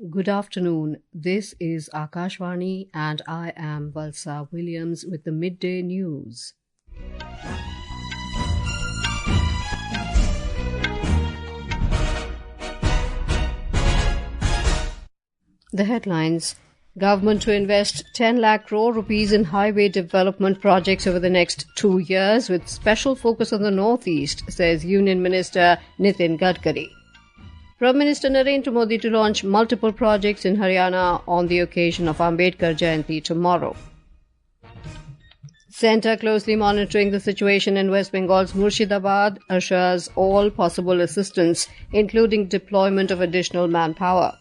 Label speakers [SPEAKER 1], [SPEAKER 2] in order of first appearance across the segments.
[SPEAKER 1] Good afternoon. This is Akashvani and I am Valsa Williams with the Midday News. The headlines: Government to invest 10 lakh crore rupees in highway development projects over the next 2 years with special focus on the northeast, says Union Minister Nitin Gadkari. Prime Minister Narendra Modi to launch multiple projects in Haryana on the occasion of Ambedkar Jayanti tomorrow. Centre closely monitoring the situation in West Bengal's Murshidabad assures all possible assistance, including deployment of additional manpower.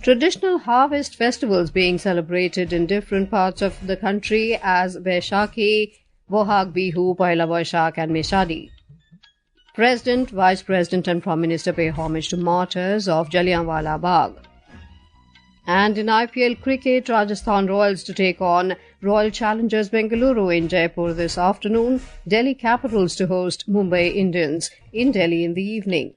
[SPEAKER 1] Traditional harvest festivals being celebrated in different parts of the country as Baisakhi, Bohag Bihu, Poila Boishakh and Meshadi. President, Vice President and Prime Minister pay homage to martyrs of Jallianwala Bagh. And in IPL Cricket, Rajasthan Royals to take on Royal Challengers Bengaluru in Jaipur this afternoon, Delhi Capitals to host Mumbai Indians in Delhi in the evening.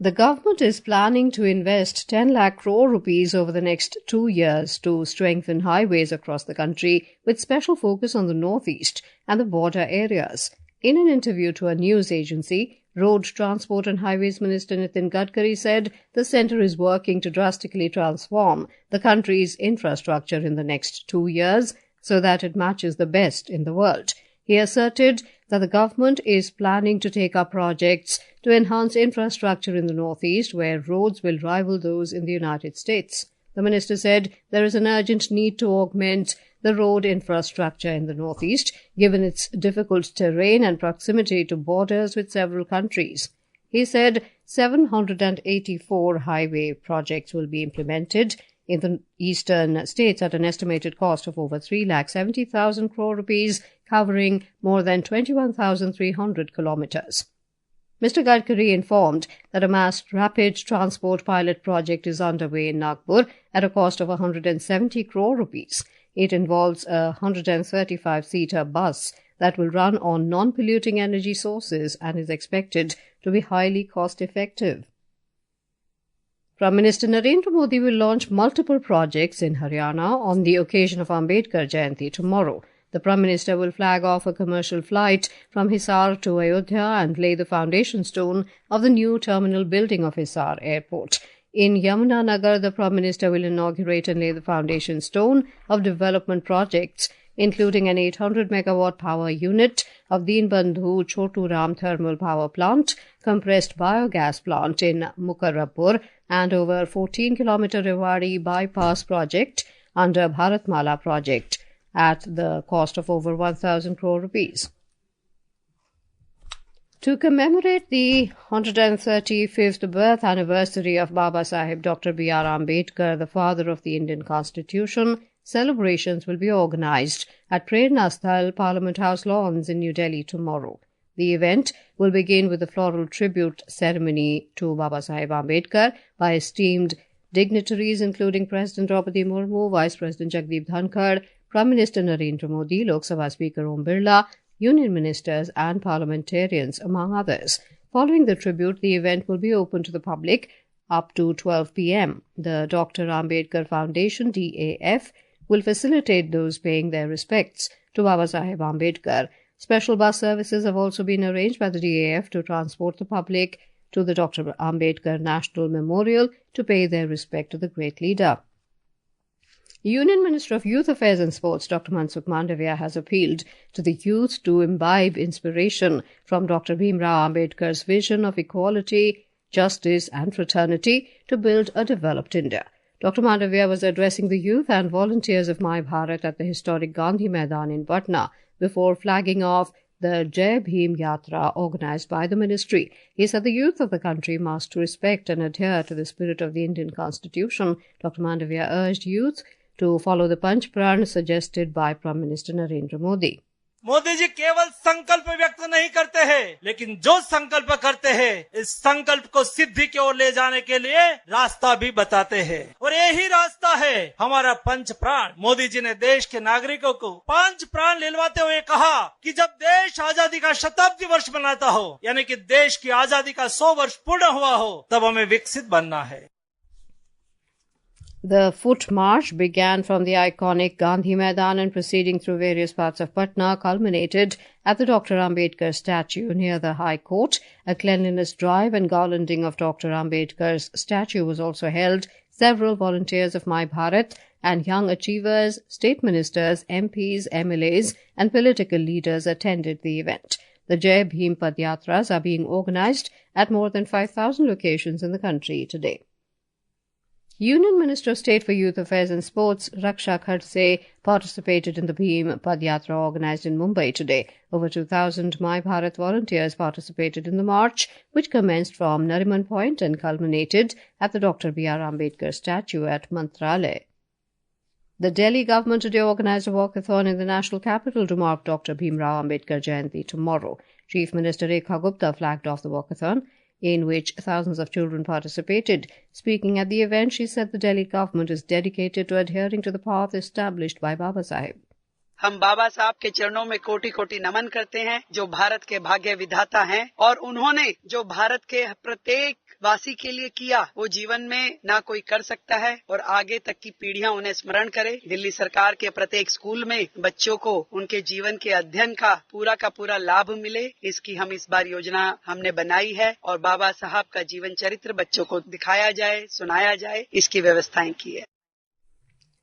[SPEAKER 1] The government is planning to invest 10 lakh crore rupees over the next 2 years to strengthen highways across the country with special focus on the northeast and the border areas. In an interview to a news agency, Road Transport and Highways Minister Nitin Gadkari said the centre is working to drastically transform the country's infrastructure in the next 2 years so that it matches the best in the world. He asserted that the government is planning to take up projects to enhance infrastructure in the northeast, where roads will rival those in the United States. The minister said there is an urgent need to augment the road infrastructure in the northeast, given its difficult terrain and proximity to borders with several countries. He said 784 highway projects will be implemented in the eastern states at an estimated cost of over 3,70,000 crore rupees, covering more than 21,300 kilometers. Mr. Gadkari informed that a mass rapid transport pilot project is underway in Nagpur at a cost of 170 crore rupees. It involves a 135-seater bus that will run on non-polluting energy sources and is expected to be highly cost-effective. Prime Minister Narendra Modi will launch multiple projects in Haryana on the occasion of Ambedkar Jayanti tomorrow. The Prime Minister will flag off a commercial flight from Hisar to Ayodhya and lay the foundation stone of the new terminal building of Hisar Airport. In Yamunanagar, the Prime Minister will inaugurate and lay the foundation stone of development projects, including an 800-megawatt power unit of Deenbandhu Chotu Ram thermal power plant, compressed biogas plant in Mukarrapur, and over 14-kilometer Rewari bypass project under Bharatmala project at the cost of over 1,000 crore rupees. To commemorate the 135th birth anniversary of Babasaheb Dr. B.R. Ambedkar, the father of the Indian Constitution, celebrations will be organized at Prerna Sthal, Parliament House lawns in New Delhi tomorrow. The event will begin with a floral tribute ceremony to Babasaheb Ambedkar by esteemed dignitaries including President Draupadi Murmu, Vice President Jagdeep Dhankar, Prime Minister Narendra Modi, Lok Sabha Speaker Om Birla, Union Ministers and parliamentarians, among others. Following the tribute, the event will be open to the public up to 12 p.m. The Dr. Ambedkar Foundation, DAF, will facilitate those paying their respects to Babasaheb Ambedkar. Special bus services have also been arranged by the DAF to transport the public to the Dr. Ambedkar National Memorial to pay their respect to the great leader. Union Minister of Youth Affairs and Sports, Dr. Mansukh Mandavia, has appealed to the youth to imbibe inspiration from Dr. Bhimrao Ambedkar's vision of equality, justice and fraternity to build a developed India. Dr. Mandavia was addressing the youth and volunteers of My Bharat at the historic Gandhi Maidan in Patna before flagging off the Jai Bhim Yatra organized by the ministry. He said the youth of the country must respect and adhere to the spirit of the Indian Constitution. Dr. Mandavia urged youth to follow the Panch Pran suggested by Prime Minister Narendra Modi.
[SPEAKER 2] Modi ji केवल संकल्प व्यक्त नहीं करते हैं, लेकिन जो संकल्प करते हैं, इस संकल्प को सिद्धि की ओर ले जाने के लिए रास्ता भी बताते हैं। और यही रास्ता है हमारा पंच प्राण। मोदी जी ने देश के नागरिकों को 5 प्राण दिलवाते हुए कहा कि जब देश आजादी का शताब्दी वर्ष मनाता हो, यानी कि देश की आजादी का 100 वर्ष पूर्ण हुआ हो, तब हमें विकसित बनना है।
[SPEAKER 1] The foot march began from the iconic Gandhi Maidan and proceeding through various parts of Patna culminated at the Dr. Ambedkar statue near the High Court. A cleanliness drive and garlanding of Dr. Ambedkar's statue was also held. Several volunteers of My Bharat and young achievers, state ministers, MPs, MLAs and political leaders attended the event. The Jai Bhim Padyatras are being organized at more than 5,000 locations in the country today. Union Minister of State for Youth Affairs and Sports, Raksha Khadse, participated in the Bhim Padyatra organized in Mumbai today. Over 2,000 My Bharat volunteers participated in the march, which commenced from Nariman Point and culminated at the Dr. B.R. Ambedkar statue at Mantralaya. The Delhi government today organized a walkathon in the national capital to mark Dr. Bhimrao Ambedkar Jayanti tomorrow. Chief Minister Rekha Gupta flagged off the walkathon, in which thousands of children participated. Speaking at the event, she said the Delhi government is dedicated to adhering to the path established by Baba Sahib.
[SPEAKER 3] हम बाबा साहब के चरणों में कोटि कोटि नमन करते हैं, जो भारत के भाग्य विधाता हैं, और उन्होंने जो भारत के प्रत्येक वासी के लिए किया, वो जीवन में ना कोई कर सकता है और आगे तक की पीढ़ियां उन्हें स्मरण करे। दिल्ली सरकार के प्रत्येक स्कूल में बच्चों को उनके जीवन के अध्ययन का पूरा लाभ मिले, इसकी हम इस बार योजना हमने बनाई है और बाबा साहब का जीवन चरित्र बच्चों को दिखाया जाए, सुनाया जाए, इसकी व्यवस्थाएं की है।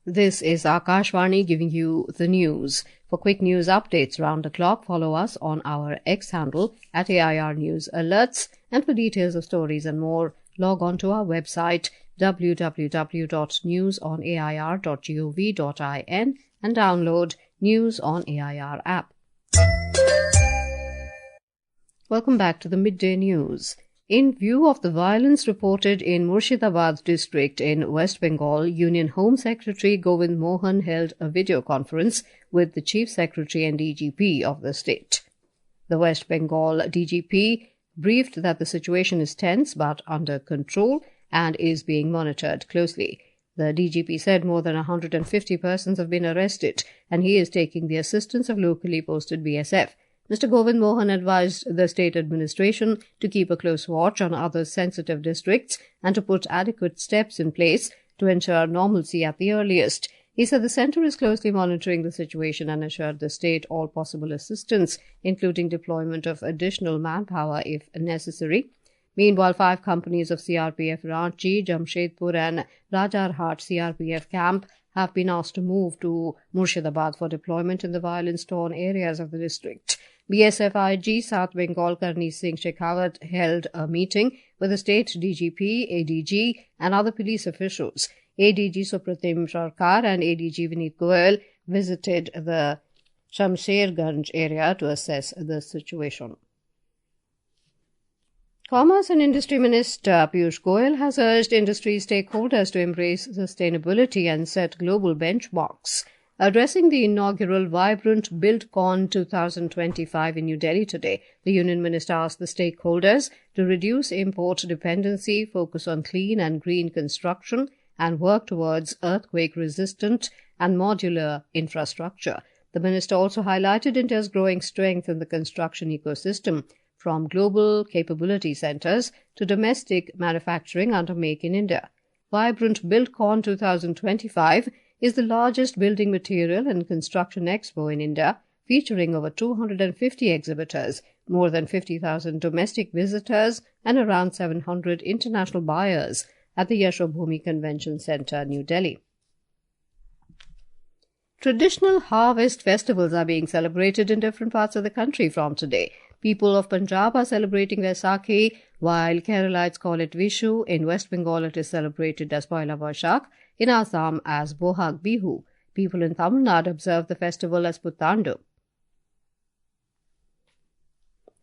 [SPEAKER 1] This is Akashvani giving you the news. For quick news updates round the clock, follow us on our X handle at AIR News Alerts. And for details of stories and more, log on to our website www.newsonair.gov.in and download News on AIR app. Welcome back to the Midday News. In view of the violence reported in Murshidabad district in West Bengal, Union Home Secretary Govind Mohan held a video conference with the Chief Secretary and DGP of the state. The West Bengal DGP briefed that the situation is tense but under control and is being monitored closely. The DGP said more than 150 persons have been arrested and he is taking the assistance of locally posted BSF. Mr. Govind Mohan advised the state administration to keep a close watch on other sensitive districts and to put adequate steps in place to ensure normalcy at the earliest. He said the centre is closely monitoring the situation and assured the state all possible assistance, including deployment of additional manpower if necessary. Meanwhile, 5 companies of CRPF Ranchi, Jamshedpur and Rajarhat CRPF camp have been asked to move to Murshidabad for deployment in the violence-torn areas of the district. BSF IG South Bengal Karni Singh Shekhawat held a meeting with the state DGP, ADG and other police officials. ADG Supratim Sarkar and ADG Vineet Goyal visited the Shamsherganj area to assess the situation. Commerce and Industry Minister Piyush Goyal has urged industry stakeholders to embrace sustainability and set global benchmarks. Addressing the inaugural Vibrant BuildCon 2025 in New Delhi today, the Union Minister asked the stakeholders to reduce import dependency, focus on clean and green construction, and work towards earthquake-resistant and modular infrastructure. The minister also highlighted India's growing strength in the construction ecosystem, from global capability centres to domestic manufacturing under Make in India. Vibrant BuildCon 2025 is the largest building material and construction expo in India, featuring over 250 exhibitors, more than 50,000 domestic visitors and around 700 international buyers at the Yashobhumi Convention Centre, New Delhi. Traditional harvest festivals are being celebrated in different parts of the country from today. People of Punjab are celebrating Baisakhi, while Keralites call it Vishu. In West Bengal, it is celebrated as Poila Boishakh. In Assam, as Bohag Bihu. People in Tamil Nadu observe the festival as Puthandu.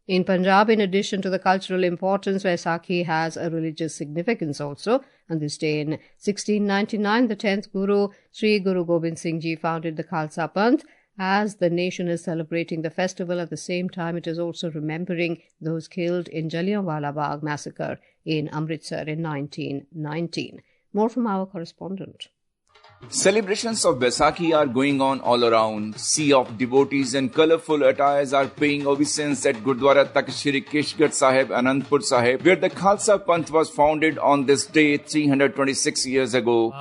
[SPEAKER 1] In Punjab, in addition to the cultural importance, Baisakhi has a religious significance also. On this day in 1699, the 10th Guru, Sri Guru Gobind Singh Ji, founded the Khalsa Panth. as the nation is celebrating the festival. At the same time, it is also remembering those killed in Jallianwala Bagh massacre in Amritsar in 1919. More from our correspondent.
[SPEAKER 4] Celebrations of Baisakhi are going on all around. Sea of devotees and colourful attires are paying obeisance at Gurdwara Takht Shri Keshgढ़ Sahib, Anandpur Sahib, where the Khalsa Panth was founded on this day 326 years ago.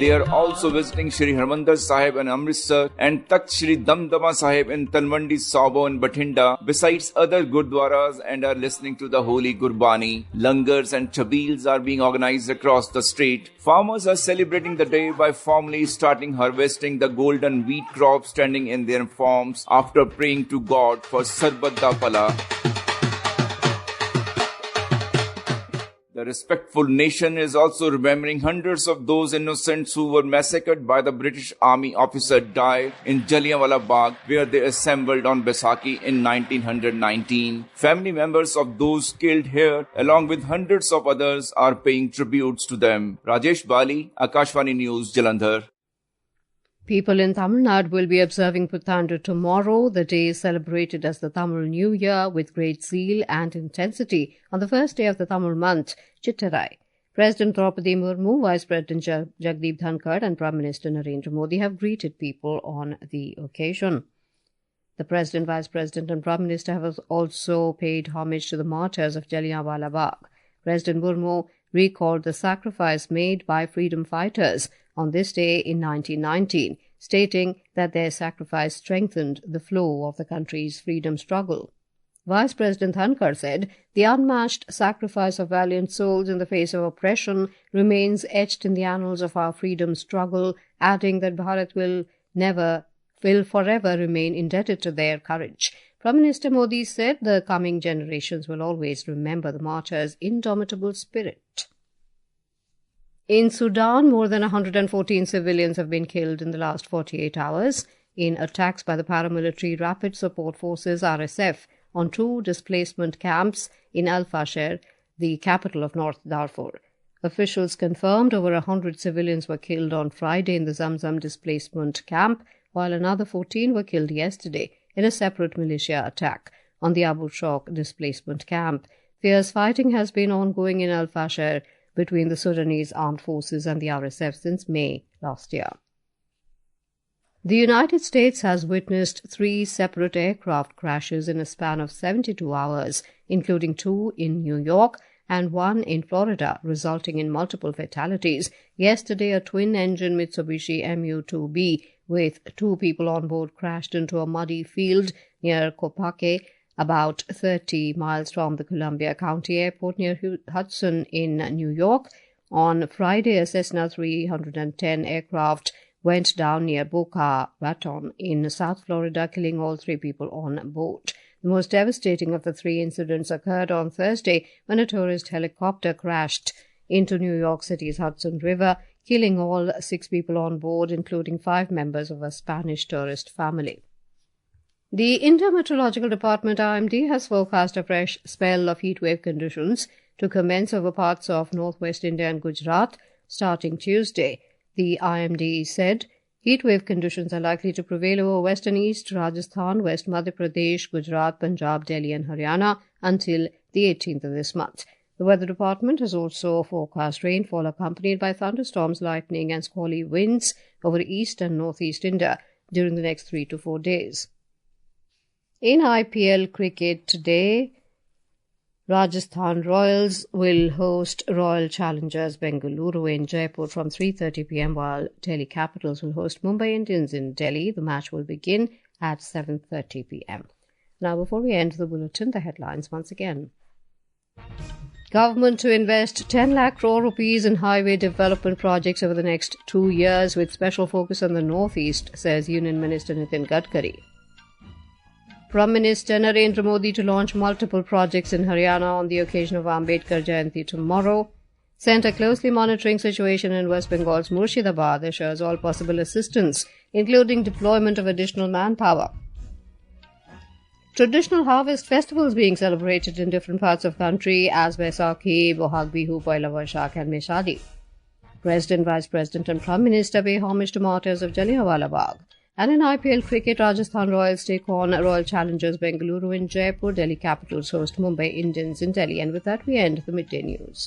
[SPEAKER 4] They are also visiting Shri Harmandir Sahib in Amritsar and Takht Shri Damdama Sahib in Talwandi, Sabo and Bathinda, besides other Gurdwaras, and are listening to the holy Gurbani. Langars and Chabils are being organized across the state. Farmers are celebrating the day by formally starting harvesting the golden wheat crop standing in their farms after praying to God for Sarbadda Pala. The respectful nation is also remembering hundreds of those innocents who were massacred by the British Army officer died in Jallianwala Bagh, where they assembled on Baisakhi in 1919. Family members of those killed here, along with hundreds of others, are paying tributes to them. Rajesh Bali, Akashvani News, Jalandhar.
[SPEAKER 1] People in Tamil Nadu will be observing Puthandu tomorrow. The day is celebrated as the Tamil New Year with great zeal and intensity on the first day of the Tamil month, Chittirai. President Draupadi Murmu, Vice President Jagdeep Dhankar and Prime Minister Narendra Modi have greeted people on the occasion. The President, Vice President and Prime Minister have also paid homage to the martyrs of Jallianwala Bagh. President Murmu recalled the sacrifice made by freedom fighters on this day in 1919, stating that their sacrifice strengthened the flow of the country's freedom struggle. Vice President Dhankar said, "The unmatched sacrifice of valiant souls in the face of oppression remains etched in the annals of our freedom struggle," adding that Bharat will forever remain indebted to their courage. Prime Minister Modi said the coming generations will always remember the martyrs' indomitable spirit. In Sudan, more than 114 civilians have been killed in the last 48 hours in attacks by the paramilitary Rapid Support Forces RSF on 2 displacement camps in Al Fasher, the capital of North Darfur. Officials confirmed over 100 civilians were killed on Friday in the Zamzam displacement camp, while another 14 were killed yesterday in a separate militia attack on the Abu Shok displacement camp. Fierce fighting has been ongoing in Al Fasher between the Sudanese armed forces and the RSF since May last year. The United States has witnessed 3 separate aircraft crashes in a span of 72 hours, including 2 in New York and 1 in Florida, resulting in multiple fatalities. Yesterday, a twin-engine Mitsubishi Mu-2B with 2 people on board crashed into a muddy field near Kopake, about 30 miles from the Columbia County Airport near Hudson in New York. On Friday, a Cessna 310 aircraft went down near Boca Raton in South Florida, killing all 3 people on board. The most devastating of the 3 incidents occurred on Thursday when a tourist helicopter crashed into New York City's Hudson River, killing all 6 people on board, including 5 members of a Spanish tourist family. The India Meteorological Department IMD has forecast a fresh spell of heatwave conditions to commence over parts of northwest India and Gujarat starting Tuesday. The IMD said heatwave conditions are likely to prevail over west and east Rajasthan, West Madhya Pradesh, Gujarat, Punjab, Delhi and Haryana until the 18th of this month. The Weather Department has also forecast rainfall accompanied by thunderstorms, lightning and squally winds over east and northeast India during the next 3 to 4 days. In IPL Cricket today, Rajasthan Royals will host Royal Challengers Bengaluru in Jaipur from 3:30 p.m. while Delhi Capitals will host Mumbai Indians in Delhi. The match will begin at 7:30 p.m. Now, before we end the bulletin, the headlines once again. Government to invest 10 lakh crore rupees in highway development projects over the next 2 years with special focus on the northeast, says Union Minister Nitin Gadkari. Prime Minister Narendra Modi to launch multiple projects in Haryana on the occasion of Ambedkar Jayanti tomorrow. Centre closely monitoring situation in West Bengal's Murshidabad assures all possible assistance, including deployment of additional manpower. Traditional harvest festivals being celebrated in different parts of the country as Baisakhi, Bohag Bihu, Poila Boishakh and Meshadi. President, Vice President and Prime Minister pay homage to martyrs of Jallianwala Bagh. And in IPL Cricket, Rajasthan Royals take on Royal Challengers Bengaluru in Jaipur. Delhi Capitals host Mumbai Indians in Delhi. And with that, we end the midday news.